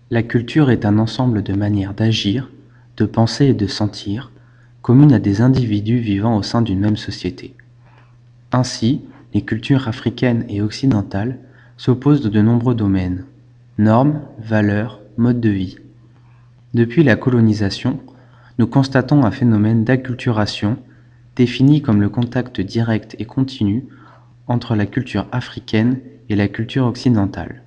La culture est un ensemble de manières d'agir, de penser et de sentir, communes à des individus vivant au sein d'une même société. Ainsi, les cultures africaines et occidentales s'opposent dans de nombreux domaines: normes, valeurs, modes de vie. Depuis la colonisation, nous constatons un phénomène d'acculturation défini comme le contact direct et continu entre la culture africaine et la culture occidentale.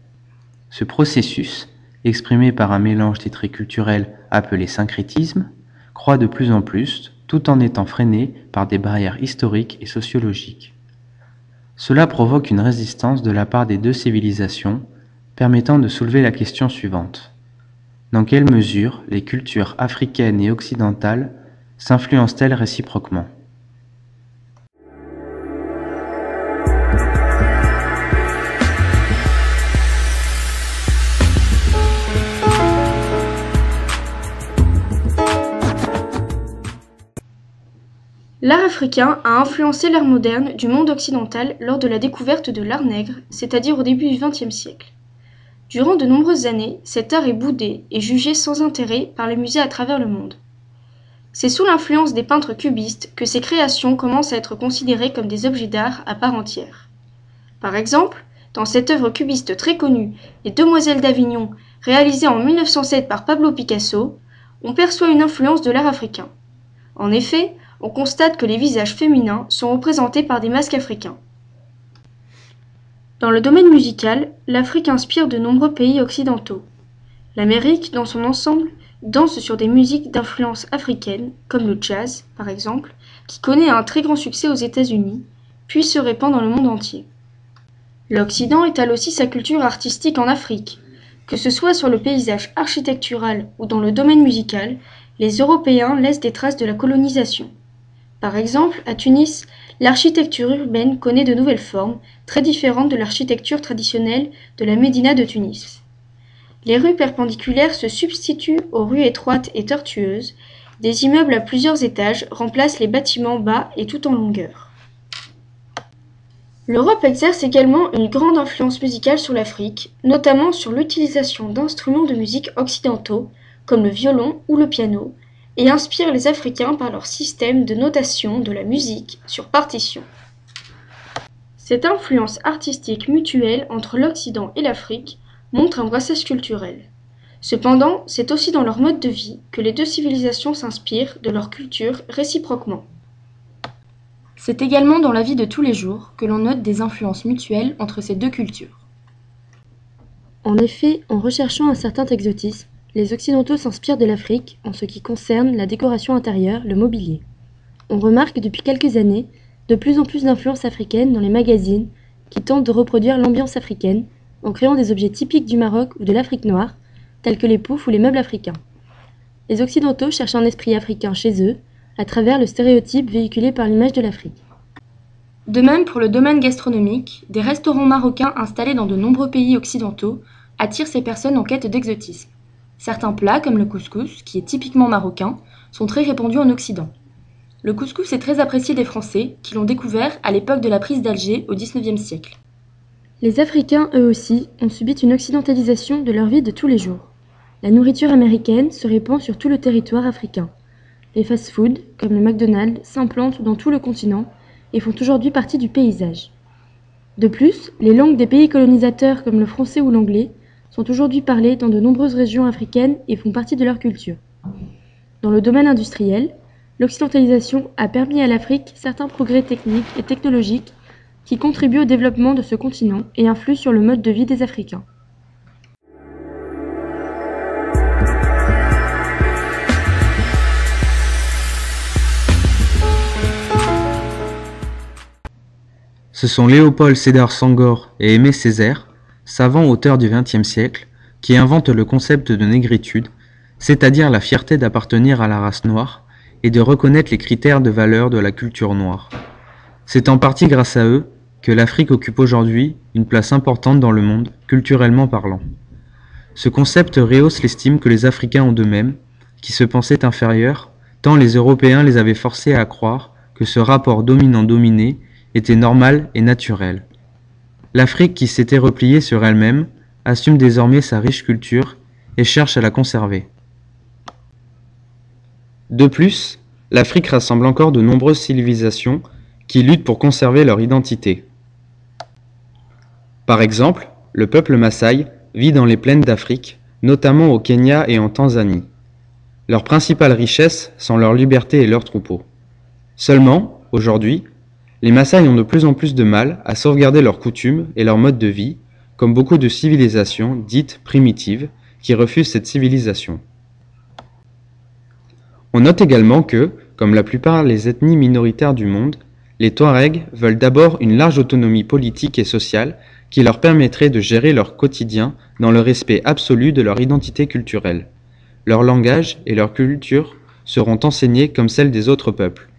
Ce processus, exprimé par un mélange des traits culturels appelé syncrétisme, croît de plus en plus, tout en étant freiné par des barrières historiques et sociologiques. Cela provoque une résistance de la part des deux civilisations, permettant de soulever la question suivante: dans quelle mesure les cultures africaines et occidentales s'influencent-elles réciproquement? L'art africain a influencé l'art moderne du monde occidental lors de la découverte de l'art nègre, c'est-à-dire au début du XXe siècle. Durant de nombreuses années, cet art est boudé et jugé sans intérêt par les musées à travers le monde. C'est sous l'influence des peintres cubistes que ces créations commencent à être considérées comme des objets d'art à part entière. Par exemple, dans cette œuvre cubiste très connue, Les Demoiselles d'Avignon, réalisée en 1907 par Pablo Picasso, on perçoit une influence de l'art africain. En effet, on constate que les visages féminins sont représentés par des masques africains. Dans le domaine musical, l'Afrique inspire de nombreux pays occidentaux. L'Amérique, dans son ensemble, danse sur des musiques d'influence africaine, comme le jazz, par exemple, qui connaît un très grand succès aux États-Unis, puis se répand dans le monde entier. L'Occident étale aussi sa culture artistique en Afrique. Que ce soit sur le paysage architectural ou dans le domaine musical, les Européens laissent des traces de la colonisation. Par exemple, à Tunis, l'architecture urbaine connaît de nouvelles formes, très différentes de l'architecture traditionnelle de la Médina de Tunis. Les rues perpendiculaires se substituent aux rues étroites et tortueuses, des immeubles à plusieurs étages remplacent les bâtiments bas et tout en longueur. L'Europe exerce également une grande influence musicale sur l'Afrique, notamment sur l'utilisation d'instruments de musique occidentaux, comme le violon ou le piano, et inspire les Africains par leur système de notation de la musique sur partition. Cette influence artistique mutuelle entre l'Occident et l'Afrique montre un brassage culturel. Cependant, c'est aussi dans leur mode de vie que les deux civilisations s'inspirent de leur culture réciproquement. C'est également dans la vie de tous les jours que l'on note des influences mutuelles entre ces deux cultures. En effet, en recherchant un certain exotisme, les Occidentaux s'inspirent de l'Afrique en ce qui concerne la décoration intérieure, le mobilier. On remarque depuis quelques années de plus en plus d'influences africaines dans les magazines qui tentent de reproduire l'ambiance africaine en créant des objets typiques du Maroc ou de l'Afrique noire, tels que les poufs ou les meubles africains. Les Occidentaux cherchent un esprit africain chez eux, à travers le stéréotype véhiculé par l'image de l'Afrique. De même pour le domaine gastronomique, des restaurants marocains installés dans de nombreux pays occidentaux attirent ces personnes en quête d'exotisme. Certains plats, comme le couscous, qui est typiquement marocain, sont très répandus en Occident. Le couscous est très apprécié des Français, qui l'ont découvert à l'époque de la prise d'Alger au XIXe siècle. Les Africains, eux aussi, ont subi une occidentalisation de leur vie de tous les jours. La nourriture américaine se répand sur tout le territoire africain. Les fast-foods, comme le McDonald's, s'implantent dans tout le continent et font aujourd'hui partie du paysage. De plus, les langues des pays colonisateurs comme le français ou l'anglais sont aujourd'hui parlées dans de nombreuses régions africaines et font partie de leur culture. Dans le domaine industriel, l'occidentalisation a permis à l'Afrique certains progrès techniques et technologiques qui contribuent au développement de ce continent et influent sur le mode de vie des Africains. Ce sont Léopold Sédar Senghor et Aimé Césaire, savants auteurs du XXe siècle, qui inventent le concept de négritude, c'est-à-dire la fierté d'appartenir à la race noire et de reconnaître les critères de valeur de la culture noire. C'est en partie grâce à eux que l'Afrique occupe aujourd'hui une place importante dans le monde, culturellement parlant. Ce concept rehausse l'estime que les Africains ont d'eux-mêmes, qui se pensaient inférieurs, tant les Européens les avaient forcés à croire que ce rapport dominant-dominé était normal et naturel. L'Afrique, qui s'était repliée sur elle-même, assume désormais sa riche culture et cherchent à la conserver. De plus, l'Afrique rassemble encore de nombreuses civilisations qui luttent pour conserver leur identité. Par exemple, le peuple Maasai vit dans les plaines d'Afrique, notamment au Kenya et en Tanzanie. Leur principale richesse sont leur liberté et leurs troupeaux. Seulement, aujourd'hui, les Maasai ont de plus en plus de mal à sauvegarder leurs coutumes et leur mode de vie, comme beaucoup de civilisations dites primitives qui refusent cette civilisation. On note également que, comme la plupart des ethnies minoritaires du monde, les Touaregs veulent d'abord une large autonomie politique et sociale qui leur permettrait de gérer leur quotidien dans le respect absolu de leur identité culturelle. Leur langage et leur culture seront enseignés comme celles des autres peuples.